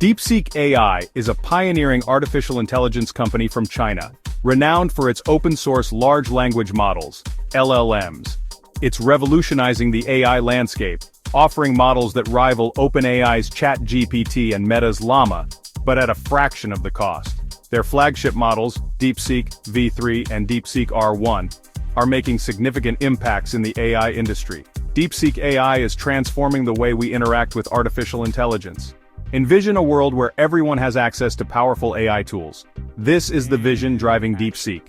DeepSeek AI is a pioneering artificial intelligence company from China, renowned for its open-source large language models, LLMs. It's revolutionizing the AI landscape, offering models that rival OpenAI's ChatGPT and Meta's Llama, but at a fraction of the cost. Their flagship models, DeepSeek V3 and DeepSeek R1, are making significant impacts in the AI industry. DeepSeek AI is transforming the way we interact with artificial intelligence. Envision a world where everyone has access to powerful AI tools. This is the vision driving DeepSeek.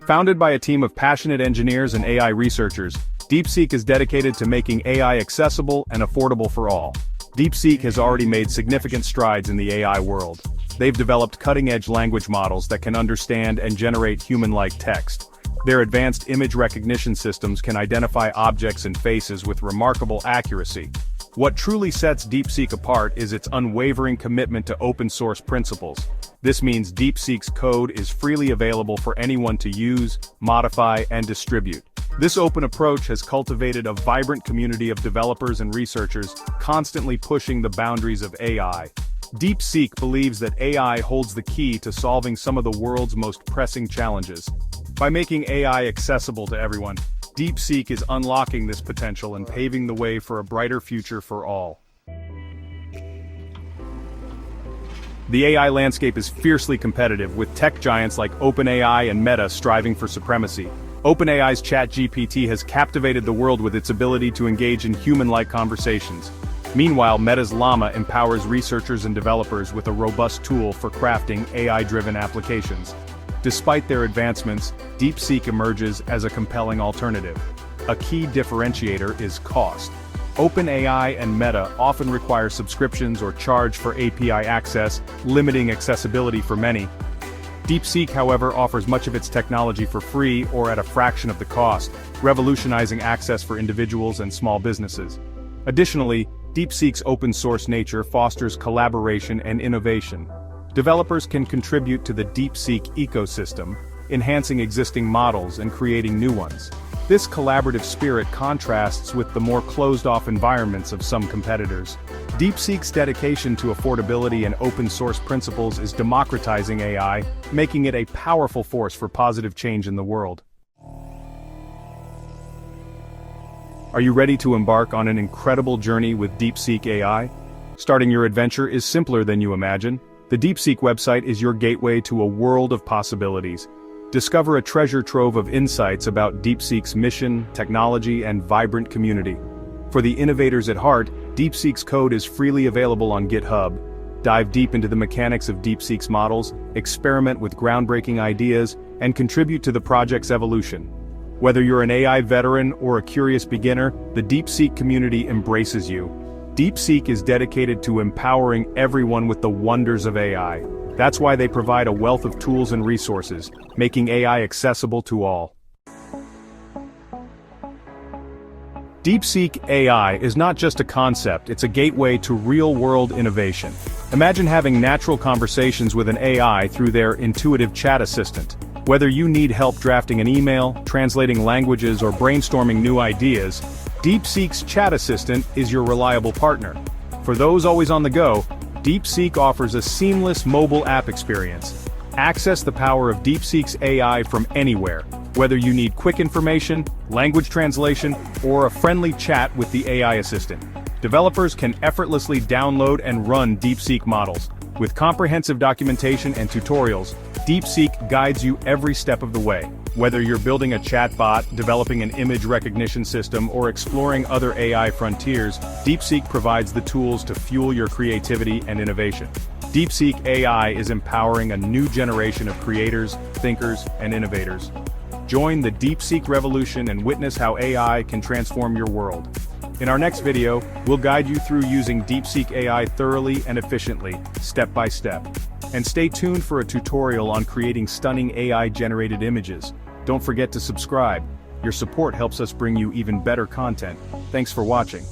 Founded by a team of passionate engineers and AI researchers, DeepSeek is dedicated to making AI accessible and affordable for all. DeepSeek has already made significant strides in the AI world. They've developed cutting-edge language models that can understand and generate human-like text. Their advanced image recognition systems can identify objects and faces with remarkable accuracy. What truly sets DeepSeek apart is its unwavering commitment to open-source principles. This means DeepSeek's code is freely available for anyone to use, modify, and distribute. This open approach has cultivated a vibrant community of developers and researchers, constantly pushing the boundaries of AI. DeepSeek believes that AI holds the key to solving some of the world's most pressing challenges. By making AI accessible to everyone, DeepSeek is unlocking this potential and paving the way for a brighter future for all. The AI landscape is fiercely competitive, with tech giants like OpenAI and Meta striving for supremacy. OpenAI's ChatGPT has captivated the world with its ability to engage in human-like conversations. Meanwhile, Meta's Llama empowers researchers and developers with a robust tool for crafting AI-driven applications. Despite their advancements, DeepSeek emerges as a compelling alternative. A key differentiator is cost. OpenAI and Meta often require subscriptions or charge for API access, limiting accessibility for many. DeepSeek, however, offers much of its technology for free or at a fraction of the cost, revolutionizing access for individuals and small businesses. Additionally, DeepSeek's open-source nature fosters collaboration and innovation. Developers can contribute to the DeepSeek ecosystem, enhancing existing models and creating new ones. This collaborative spirit contrasts with the more closed-off environments of some competitors. DeepSeek's dedication to affordability and open-source principles is democratizing AI, making it a powerful force for positive change in the world. Are you ready to embark on an incredible journey with DeepSeek AI? Starting your adventure is simpler than you imagine. The DeepSeek website is your gateway to a world of possibilities. Discover a treasure trove of insights about DeepSeek's mission, technology, and vibrant community. For the innovators at heart, DeepSeek's code is freely available on GitHub. Dive deep into the mechanics of DeepSeek's models, experiment with groundbreaking ideas, and contribute to the project's evolution. Whether you're an AI veteran or a curious beginner, the DeepSeek community embraces you. DeepSeek is dedicated to empowering everyone with the wonders of AI. That's why they provide a wealth of tools and resources, making AI accessible to all. DeepSeek AI is not just a concept, it's a gateway to real-world innovation. Imagine having natural conversations with an AI through their intuitive chat assistant. Whether you need help drafting an email, translating languages, or brainstorming new ideas, DeepSeek's chat assistant is your reliable partner. For those always on the go, DeepSeek offers a seamless mobile app experience. Access the power of DeepSeek's AI from anywhere, whether you need quick information, language translation, or a friendly chat with the AI assistant. Developers can effortlessly download and run DeepSeek models. With comprehensive documentation and tutorials, DeepSeek guides you every step of the way. Whether you're building a chatbot, developing an image recognition system, or exploring other AI frontiers, DeepSeek provides the tools to fuel your creativity and innovation. DeepSeek AI is empowering a new generation of creators, thinkers, and innovators. Join the DeepSeek revolution and witness how AI can transform your world. In our next video, we'll guide you through using DeepSeek AI thoroughly and efficiently, step by step. And stay tuned for a tutorial on creating stunning AI-generated images. Don't forget to subscribe. Your support helps us bring you even better content. Thanks for watching.